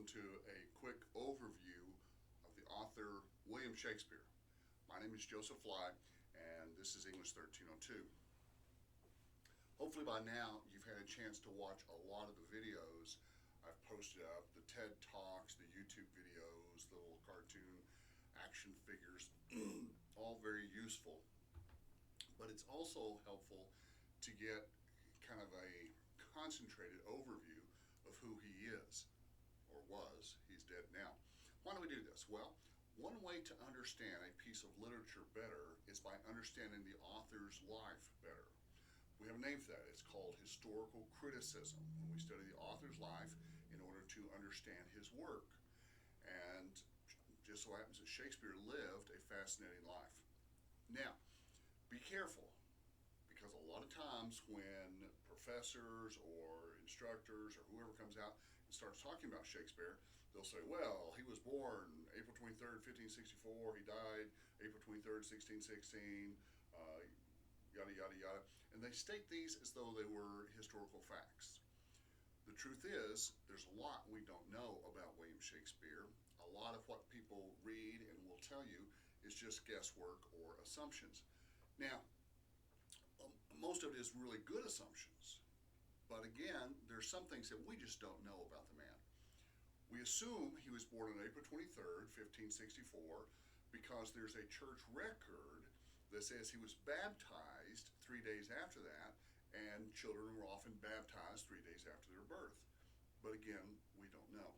welcome to a quick overview of the author William Shakespeare. My name is Joseph Fly, and this is English 1302. Hopefully by now you've had a chance to watch a lot of the videos I've posted up, the TED Talks, the YouTube videos, the little cartoon action figures, all very useful. But it's also helpful to get kind of a concentrated overview of who he is, or was. He's dead now. Why do we do this? Well, one way to understand a piece of literature better is by understanding the author's life better. We have a name for that. It's called historical criticism, when we study the author's life in order to understand his work. And just so happens that Shakespeare lived a fascinating life. Now, be careful, because a lot of times when professors or instructors or whoever comes out and starts talking about Shakespeare, they'll say, well, he was born April 23rd, 1564, he died April 23rd, 1616, yada, yada, yada. And they state these as though they were historical facts. The truth is, there's a lot we don't know about William Shakespeare. A lot of what people read and will tell you is just guesswork or assumptions. Now, most of it is really good assumptions, but again, there's some things that we just don't know about the man. We assume he was born on April 23rd, 1564, because there's a church record that says he was baptized 3 days after that, and children were often baptized 3 days after their birth. But again, we don't know.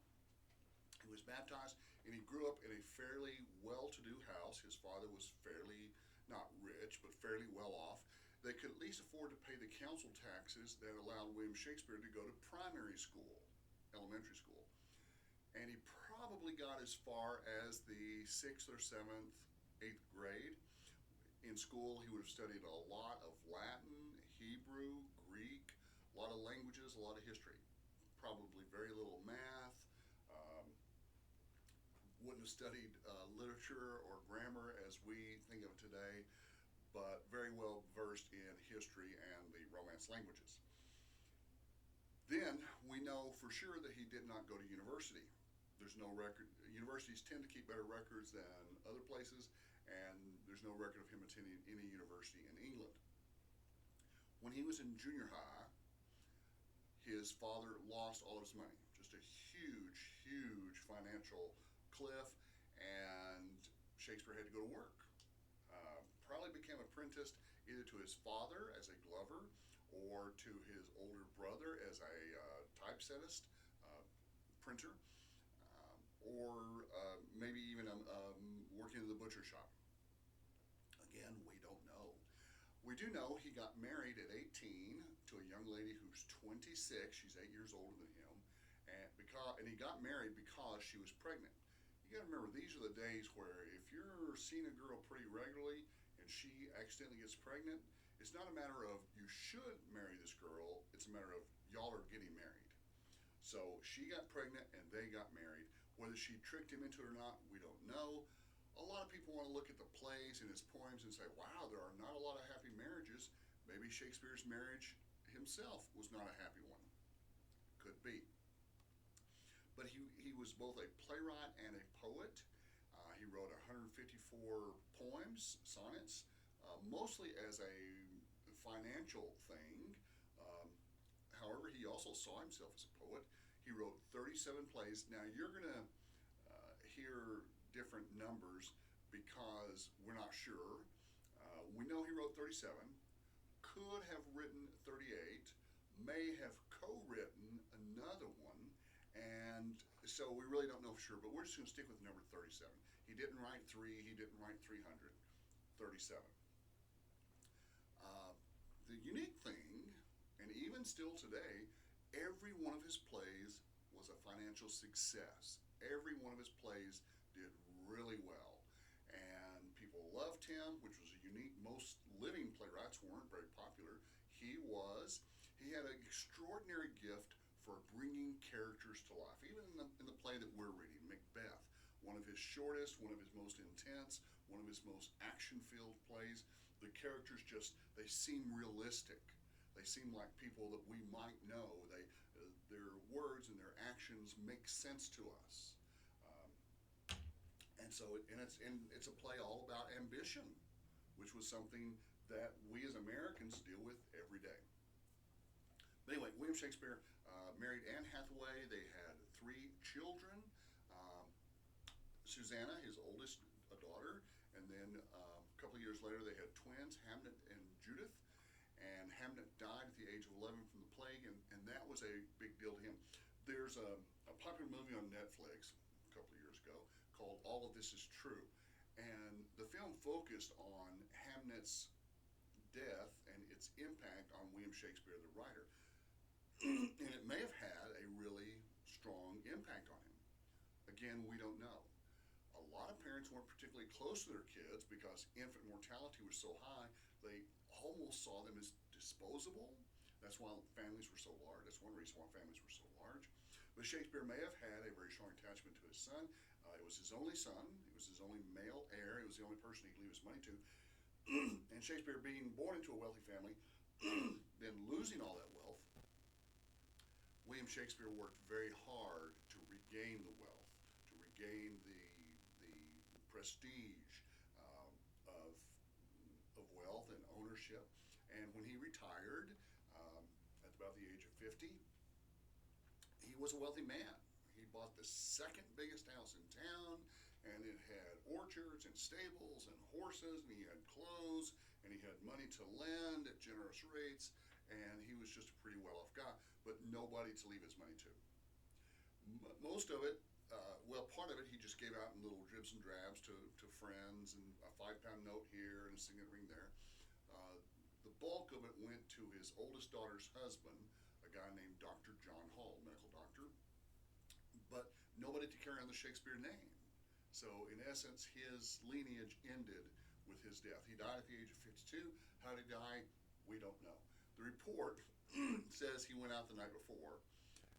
He was baptized, and he grew up in a fairly well-to-do house. His father was fairly, not rich, but fairly well off. They could at least afford to pay the council taxes that allowed William Shakespeare to go to primary school, elementary school. And he probably got as far as the 6th or 7th, 8th grade. In school, he would have studied a lot of Latin, Hebrew, Greek, a lot of languages, a lot of history. Probably very little math. Wouldn't have studied literature or grammar as we think of it today, but very well versed in history and the Romance languages. Then we know for sure that he did not go to university. There's no record. Universities tend to keep better records than other places, and there's no record of him attending any university in England. When he was in junior high, his father lost all of his money. Just a huge, huge financial cliff, and Shakespeare had to go to work. Probably became apprenticed either to his father as a glover or to his older brother as a typesettist, printer, or maybe even working in the butcher shop. Again, we don't know. We do know he got married at 18 to a young lady who's 26. She's 8 years older than him, and he got married because she was pregnant. You got to remember, these are the days where if you're seeing a girl pretty regularly and she accidentally gets pregnant, it's not a matter of you should marry this girl, it's a matter of y'all are getting married. So she got pregnant and they got married. Whether she tricked him into it or not, we don't know. A lot of people want to look at the plays and his poems and say, wow, there are not a lot of happy marriages. Maybe Shakespeare's marriage himself was not a happy one. Could be. But he was both a playwright and a poet. He wrote 154 poems, sonnets, mostly as a financial thing. However, he also saw himself as a poet. He wrote 37 plays. Now, you're going to hear different numbers because we're not sure. We know he wrote 37, could have written 38, may have co-written another one, and so we really don't know for sure, but we're just going to stick with the number 37. He didn't write 3, he didn't write 300, 37. The unique thing, and even still today, every one of his plays was a financial success. Every one of his plays did really well, and people loved him, which was a unique. Most living playwrights weren't very popular. He had an extraordinary gift for bringing characters to life. Even in the play that we're reading, Macbeth, one of his shortest, one of his most intense, one of his most action-filled plays, the characters they seem realistic. They seem like people that we might know. Their words and their actions actions make sense to us. And so, it's a play all about ambition, which was something that we as Americans deal with every day. But anyway, William Shakespeare married Anne Hathaway. They had 3 children. Susanna, his oldest daughter, and then a couple of years later they had twins, Hamnet and Judith. And Hamnet died at the age of 11 from the plague, and that was a big deal to him. There's a popular movie on Netflix a couple of years ago called All of This Is True. And the film focused on Hamnet's death and its impact on William Shakespeare, the writer. And it may have had a really strong impact on him. Again, we don't know. A lot of parents weren't particularly close to their kids because infant mortality was so high, they almost saw them as disposable. That's why families were so large. That's one reason why families were so large. But Shakespeare may have had a very strong attachment to his son. It was his only son. It was his only male heir. It was the only person he could leave his money to. And Shakespeare, being born into a wealthy family, then losing all that wealth, William Shakespeare worked very hard to regain the wealth, to regain the prestige of wealth and ownership. And when he retired at about the age of 50, he was a wealthy man. He bought the second biggest house in town, and it had orchards and stables and horses, and he had clothes, and he had money to lend at generous rates, and he was just a pretty well-off guy, but nobody to leave his money to. Most of it, part of it he just gave out in little dribs and drabs to friends, and a 5-pound note here and a signet ring there. The bulk of it went to his oldest daughter's husband, a guy named Dr. John Hall, medical doctor, but nobody to carry on the Shakespeare name. So in essence, his lineage ended with his death. He died at the age of 52. How did he die? We don't know. The report says he went out the night before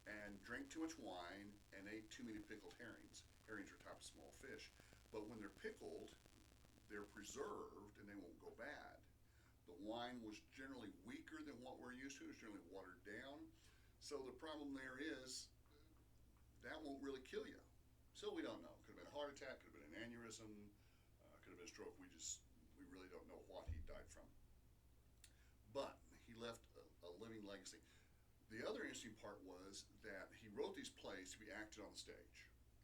and drank too much wine and ate too many pickled herrings. Herrings are a type of small fish, but when they're pickled, they're preserved and they won't go bad. The wine was generally weaker than what we're used to. It was generally watered down. So the problem there is that won't really kill you. So we don't know. Could have been a heart attack, could have been an aneurysm, could have been a stroke. We really don't know what he died from. But he left a living legacy. The other interesting part was that he wrote these plays to be acted on the stage.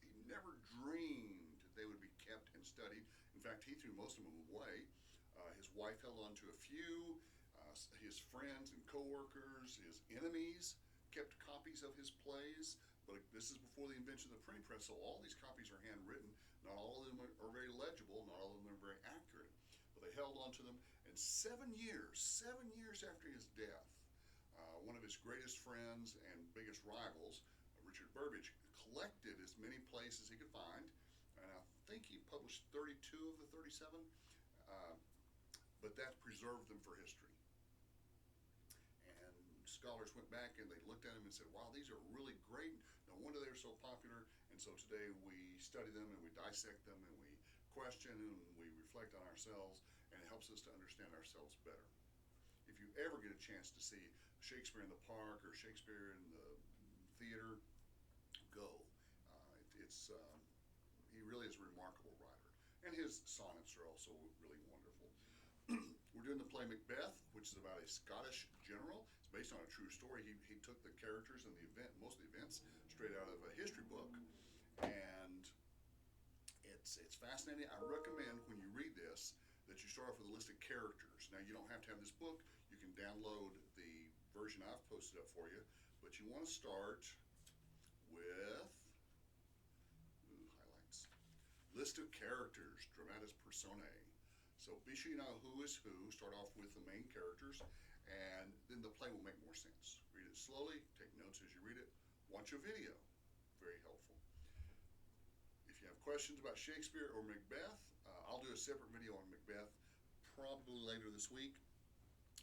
He never dreamed they would be kept and studied. In fact, he threw most of them away. His wife held on to a few. His friends and coworkers, his enemies, kept copies of his plays. But this is before the invention of the printing press, so all these copies are handwritten. Not all of them are very legible. Not all of them are very accurate. But they held on to them. And 7 years after his death, one of his greatest friends and biggest rivals, Richard Burbage, collected as many plays as he could find, and I think he published 32 of the 37, but that preserved them for history. And scholars went back and they looked at them and said, wow, these are really great. No wonder they're so popular. And so today we study them and we dissect them and we question and we reflect on ourselves, and it helps us to understand ourselves better. If you ever get a chance to see Shakespeare in the Park or Shakespeare in the theater, go. He really is a remarkable writer. And his sonnets are also really wonderful. We're doing the play Macbeth, which is about a Scottish general. It's based on a true story. He took the characters and most of the events straight out of a history book. And it's fascinating. I recommend when you read this that you start off with a list of characters. Now, you don't have to have this book. You can download the version I've posted up for you, but you want to start with highlights. List of characters, dramatis personae. So be sure you know who is who. Start off with the main characters, and then the play will make more sense. Read it slowly, take notes as you read it. Watch a video, very helpful. If you have questions about Shakespeare or Macbeth, I'll do a separate video on Macbeth probably later this week.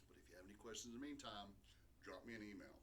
But if you have any questions in the meantime, drop me an email.